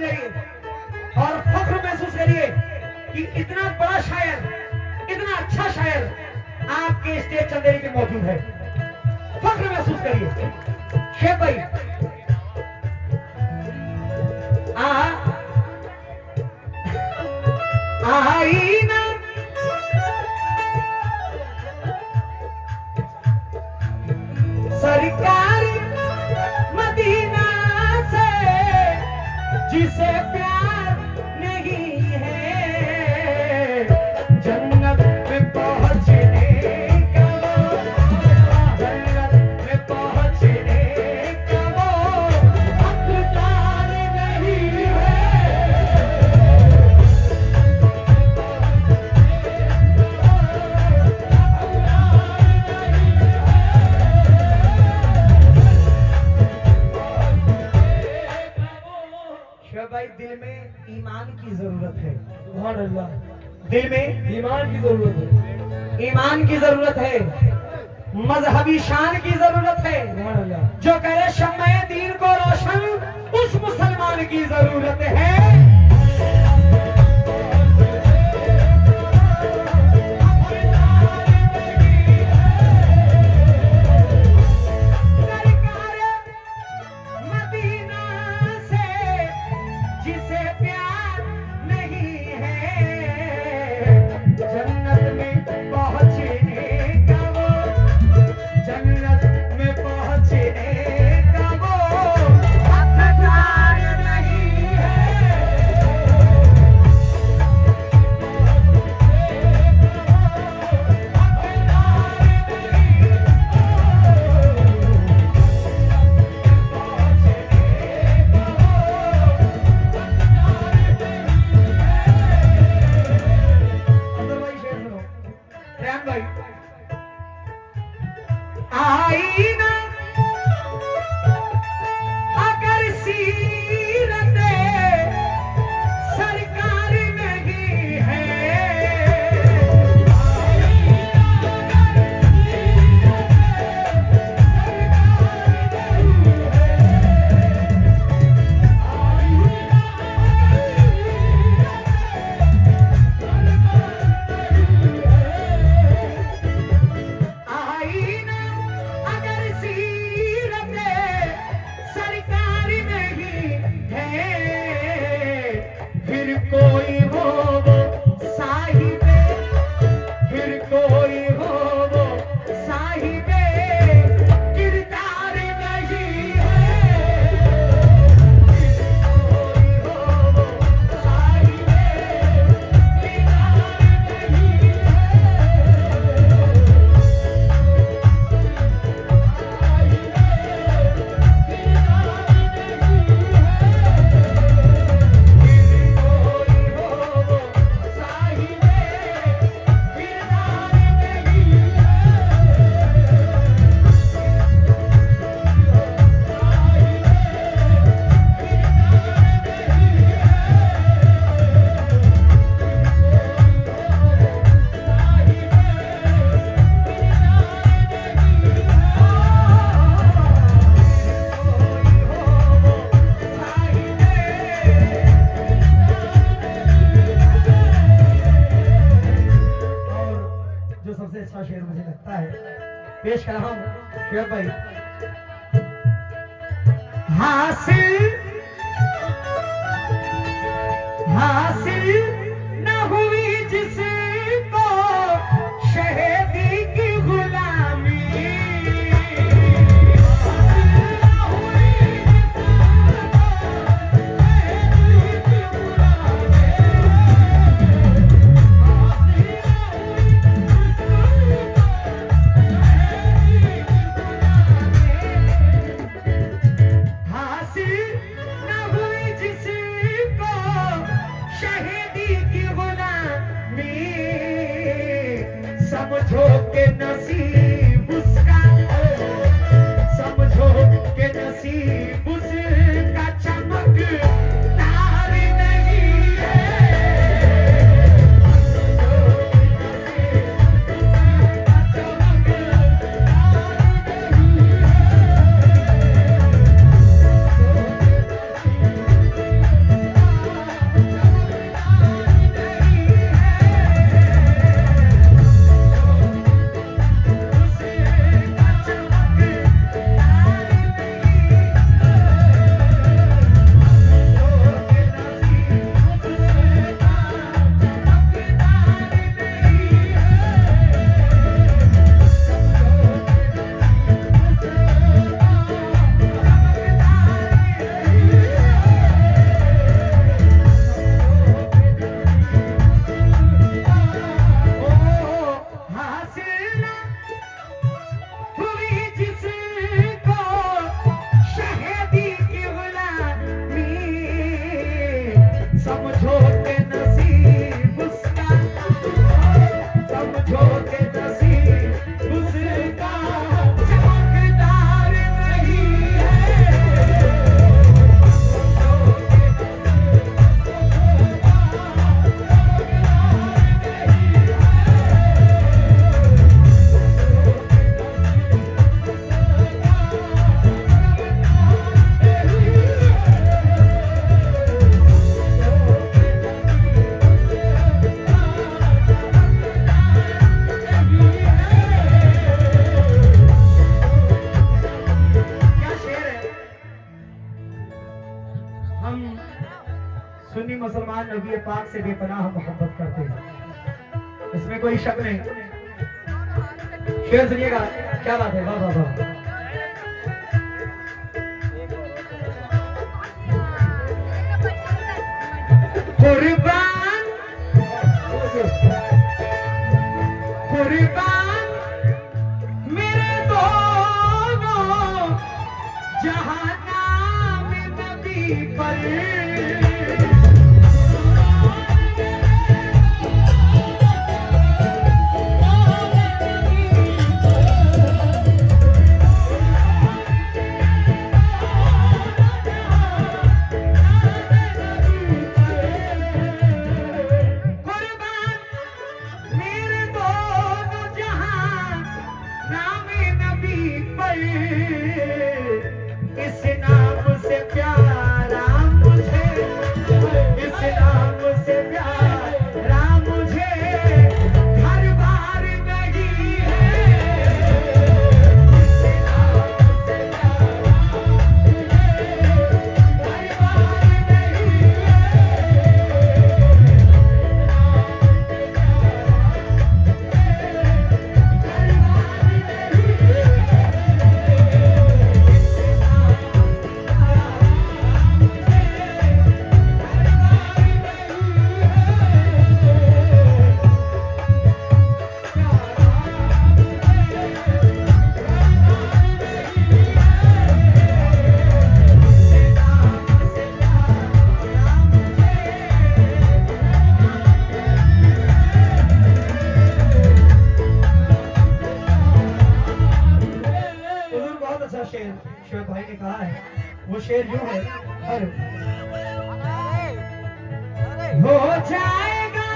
जाइए और फख्र महसूस करिए कि इतना बड़ा शायर, इतना अच्छा शायर आपके स्टेज चंदेरी पे मौजूद है। फख्र महसूस करिए शेख भाई। आई ना सरकार मदीना से जिसे प्यार नहीं है, जन्नत में पहुंचने का वो, जन्नत में पहुंचने का वो हकदार नहीं है। भाई दिल में ईमान की जरूरत है। सुभान अल्लाह। दिल में ईमान की जरूरत है, ईमान की जरूरत है, मजहबी शान की जरूरत है। सुभान अल्लाह। जो करे शम्मे दीन को रोशन उस मुसलमान की जरूरत है। आईना अगर सीरत सरकार नहीं है, कोई हो वो साहिबे, फिर कोई हो वो साहिबे किरदार नहीं है, कोई हो वो साहिबे किरदार नहीं अच्छा शेर मुझे लगता है पेश कर रहा हूं शेर भाई। हासिल हासिल न हुई जिसको शहीदी की गुलामी, शहीदी नबी पाक से बेपनाह मोहब्बत करते हैं, इसमें कोई शक नहीं। शेर सुनिएगा, क्या बात है, वाह वाह वाह। कुर्बान कुर्बान मेरे दोनों जहाना में नबी पर, इस नाम से प्यारा मुझे, इस नाम से प्यारा मुझे घर बार नहीं है, इस नाम से प्यारा मुझे घर बार नहीं शेर शोएब भाई ने कहा है, वो शेर यूं है, हो जाएगा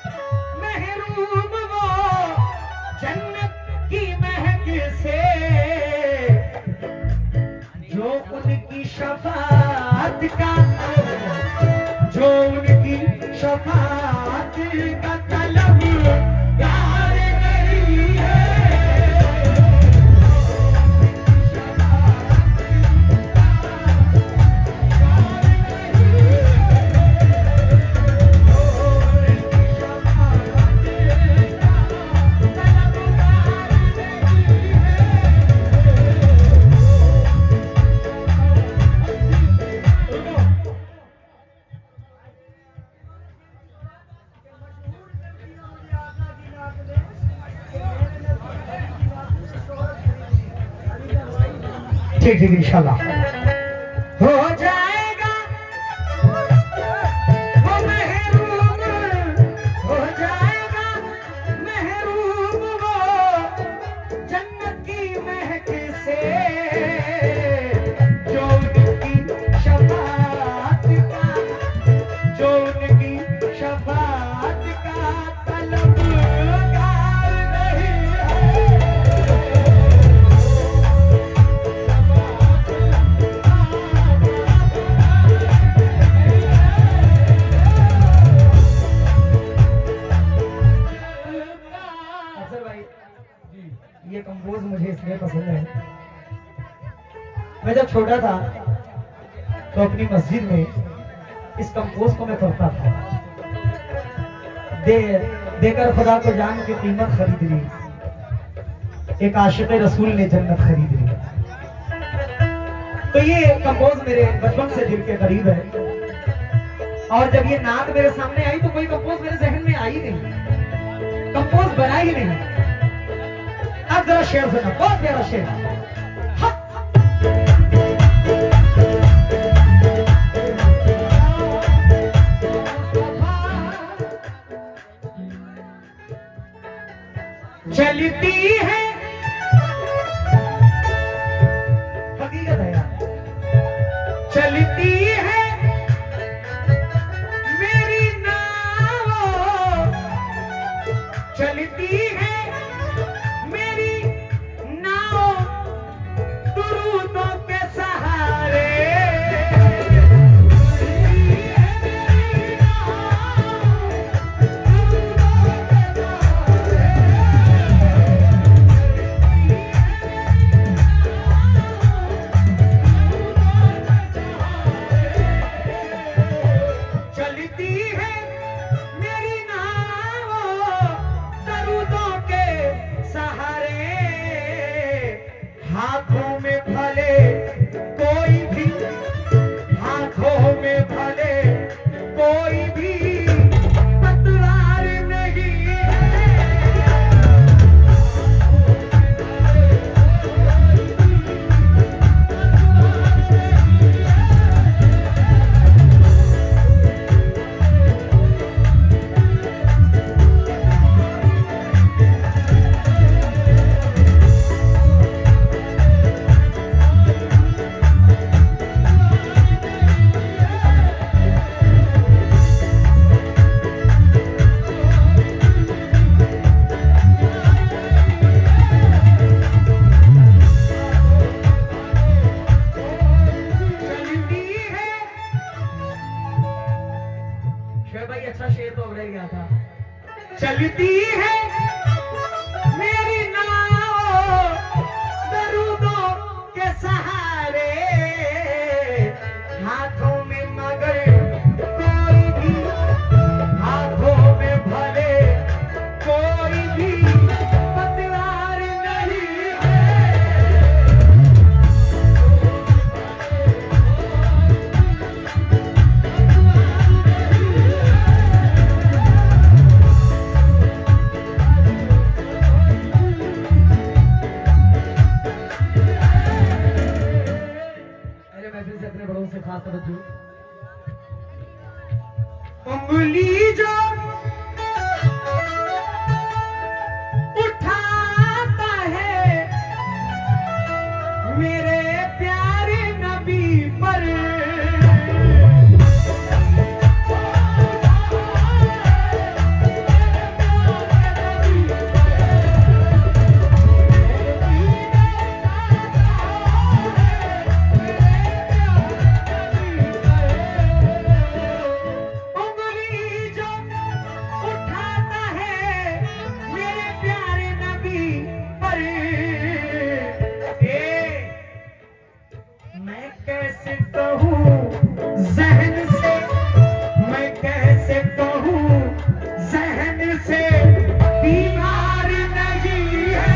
महरूम वो जन्नत की महक से, जो उनकी शफाअत का, जो उनकी शफाअत का तलबगार नहीं है, ठीक ठीक इंशाल्लाह हो जाएगा वो महरूम, हो जाएगा महरूम वो जन्नत की महक से, जो उनकी शफाअत का, जो उनकी शफाअत का तलबगार नहीं है। ये कंपोज मुझे इसलिए पसंद है, मैं जब छोटा था तो अपनी मस्जिद में इस कंपोज को मैं पढ़ता था, देकर खुदा को जान की कीमत खरीद ली, एक आशिक रसूल ने जन्नत खरीद ली। तो ये कंपोज मेरे बचपन से दिल के करीब है, और जब ये नात मेरे सामने आई तो कोई कंपोज मेरे जहन में आई नहीं, कंपोज बना ही नहीं। अब जरा शेर सुना, बहुत प्यारा शेर। चलती है हकीकत है यार, चलती है चलती है मेरी नाव दरूदों के सहारे, हाथों में मगर कोई भी, हाथों में भले कोई भी पतवार नहीं है। अरे मैं फिर से अपने बड़ों से खास तवज्जो, उंगली जो उठाता है मेरे प्यारे नबी पर, उंगली जो उठाता है मेरे प्यारे नबी पर, मैं कैसे कहूँ जहन से, मैं कैसे कहूँ जहन से बीमार नहीं है।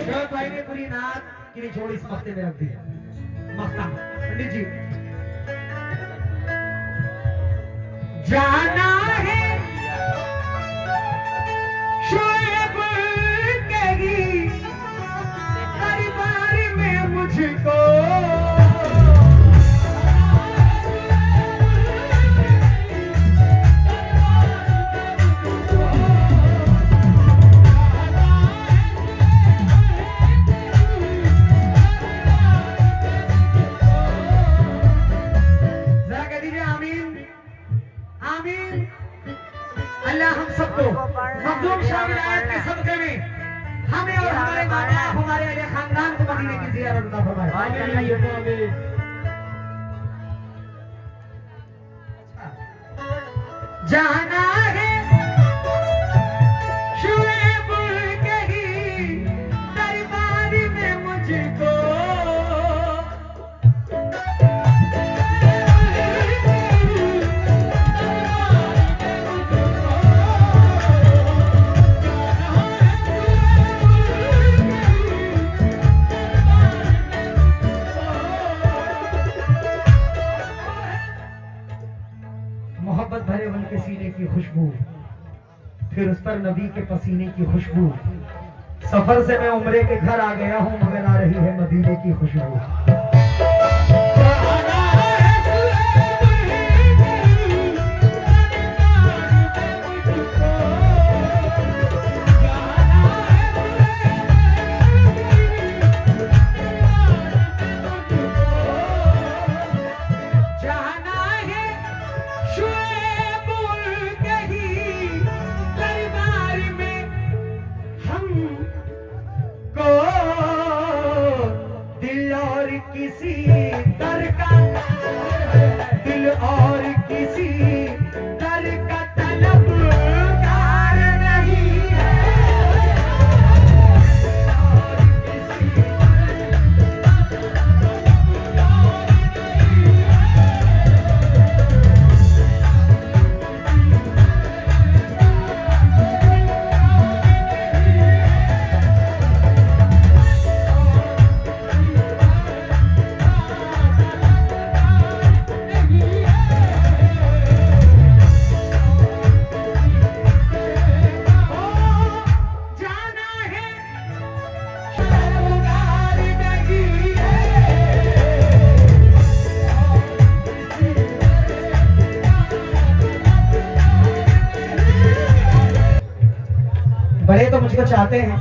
शरद भाई ने पूरी नात की निचोड़ इस मख्ते में रख दी। मख्ता पंडित जी, जाना है शोएब कही दरबार में मुझको, जरा कह दीजिए आमीन आमीन। अल्लाह हम सबको मखदूम शाह विलायत के सदक़े में हमें और हमारे माँ बाप हमारे अहले खानदान को मदीने की ज़ियारत अता फरमाए। जाना है शुएब कही दरबार में मुझको, मोहब्बत भरे उनके सीने की खुशबू, फिर उस पर नबी के पसीने की खुशबू। सफर से मैं उम्रे के घर आ गया हूँ मगर आ रही है मदीने की खुशबू। की बड़े तो मुझको चाहते हैं,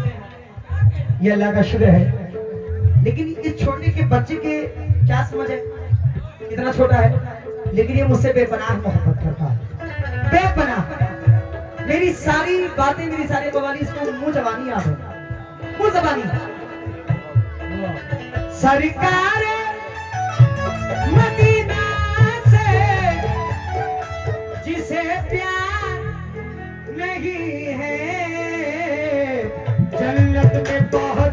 ये अल्लाह का शुक्र है, लेकिन इस छोटे के बच्चे के क्या समझ है, इतना छोटा है लेकिन ये मुझसे बेपनाह मोहब्बत करता है, बेपनाह। मेरी सारी बातें, मेरी सारी कवाली इसको मुंह जबानी याद है, मुंह जबानी। सरकार मदीना से जिसे प्यार नहीं है, जन्नत में पहुंच